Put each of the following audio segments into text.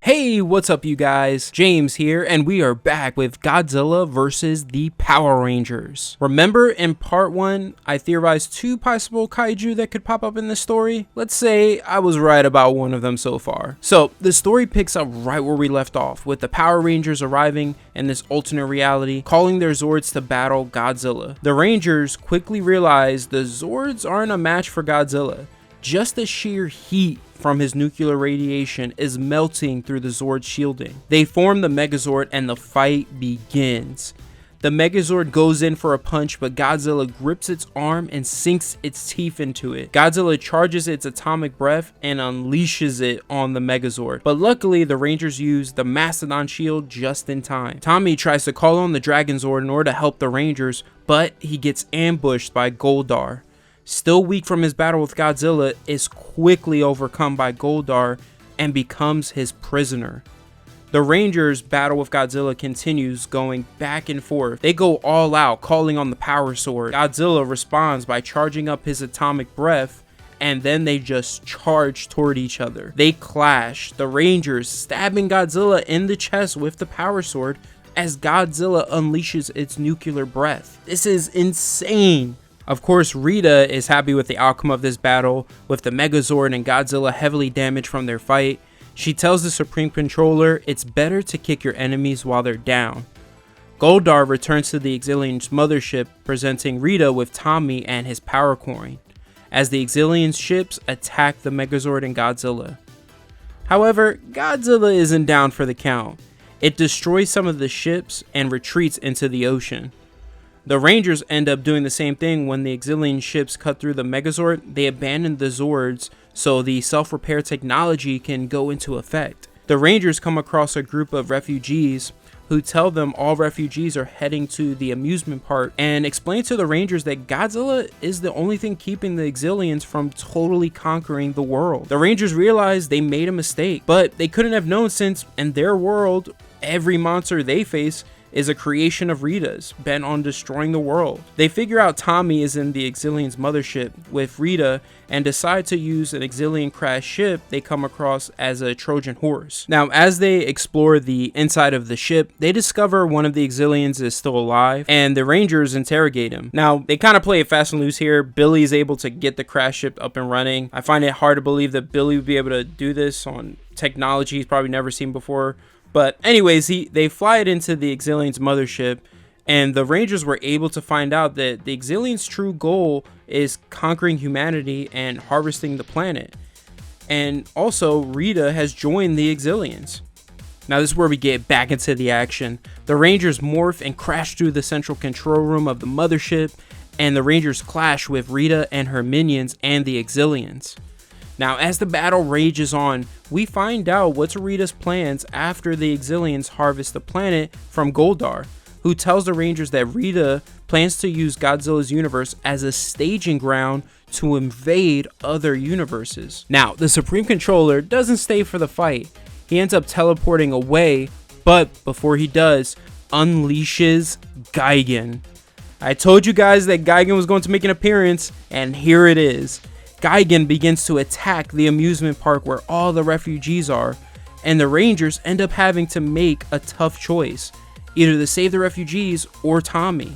Hey, what's up you guys? James here, and we are back with Godzilla versus the Power Rangers. Remember in part 1, I theorized 2 possible kaiju that could pop up in this story? Let's say I was right about one of them so far. So, the story picks up right where we left off, with the Power Rangers arriving in this alternate reality, calling their Zords to battle Godzilla. The Rangers quickly realize the Zords aren't a match for Godzilla. Just the sheer heat from his nuclear radiation is melting through the Zord shielding. They form the Megazord and the fight begins. The Megazord goes in for a punch, but Godzilla grips its arm and sinks its teeth into it. Godzilla charges its atomic breath and unleashes it on the Megazord. But luckily, the Rangers use the Mastodon shield just in time. Tommy tries to call on the Dragonzord in order to help the Rangers, but he gets ambushed by Goldar. Still weak from his battle with Godzilla, is quickly overcome by Goldar and becomes his prisoner. The Rangers' battle with Godzilla continues, going back and forth. They go all out, calling on the Power Sword. Godzilla responds by charging up his atomic breath, and then they just charge toward each other. They clash, the Rangers stabbing Godzilla in the chest with the Power Sword as Godzilla unleashes its nuclear breath. This is insane. Of course, Rita is happy with the outcome of this battle, with the Megazord and Godzilla heavily damaged from their fight. She tells the Supreme Controller it's better to kick your enemies while they're down. Goldar returns to the Exilian's mothership, presenting Rita with Tommy and his power coin, as the Exilian's ships attack the Megazord and Godzilla. However, Godzilla isn't down for the count. It destroys some of the ships and retreats into the ocean. The Rangers end up doing the same thing when the Exilian ships cut through the Megazord. They abandon the Zords so the self-repair technology can go into effect. The Rangers come across a group of refugees who tell them all refugees are heading to the amusement park and explain to the Rangers that Godzilla is the only thing keeping the Exilians from totally conquering the world. The Rangers realize they made a mistake, but they couldn't have known since in their world, every monster they face is a creation of Rita's, bent on destroying the world. They figure out Tommy is in the Exilian's mothership with Rita and decide to use an Exilian crashed ship they come across as a Trojan horse. Now, as they explore the inside of the ship, they discover one of the Exilians is still alive, and the Rangers interrogate him. Now, they kind of play it fast and loose here. Billy is able to get the crash ship up and running. I find it hard to believe that Billy would be able to do this on technology he's probably never seen before. But anyways, they fly it into the Exilian's mothership, and the Rangers were able to find out that the Exilian's true goal is conquering humanity and harvesting the planet. And also, Rita has joined the Exilians. Now this is where we get back into the action. The Rangers morph and crash through the central control room of the mothership, and the Rangers clash with Rita and her minions and the Exilians. Now, as the battle rages on, we find out what's Rita's plans after the Exilians harvest the planet from Goldar, who tells the Rangers that Rita plans to use Godzilla's universe as a staging ground to invade other universes. Now, the Supreme Controller doesn't stay for the fight. He ends up teleporting away, but before he does, unleashes Gigan. I told you guys that Gigan was going to make an appearance, and here it is. Gigan begins to attack the amusement park where all the refugees are, and the Rangers end up having to make a tough choice, either to save the refugees or Tommy.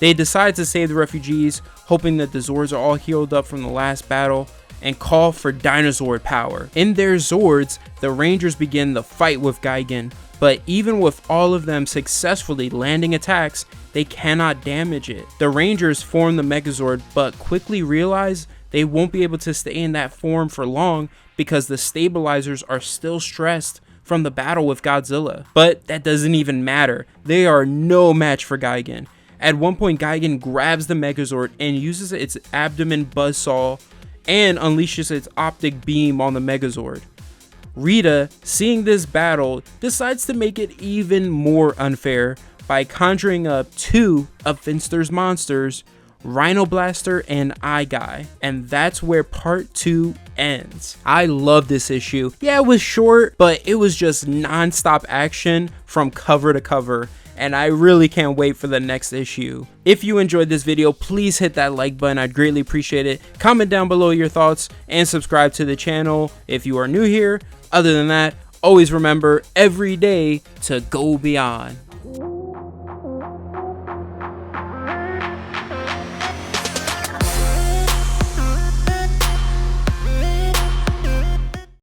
They decide to save the refugees, hoping that the Zords are all healed up from the last battle, and call for Dinozord power. In their Zords, the Rangers begin the fight with Gigan, but even with all of them successfully landing attacks, they cannot damage it. The Rangers form the Megazord, but quickly realize they won't be able to stay in that form for long because the stabilizers are still stressed from the battle with Godzilla. But that doesn't even matter. They are no match for Gigan. At one point, Gigan grabs the Megazord and uses its abdomen buzzsaw and unleashes its optic beam on the Megazord. Rita, seeing this battle, decides to make it even more unfair by conjuring up 2 of Finster's monsters, Rhino Blaster and Eye Guy, and that's where part 2 ends. I love this issue. Yeah, it was short, but it was just non-stop action from cover to cover, and I really can't wait for the next issue. If you enjoyed this video, please hit that like button. I'd greatly appreciate it. Comment down below your thoughts and subscribe to the channel if you are new here. Other than that, always remember every day to go beyond.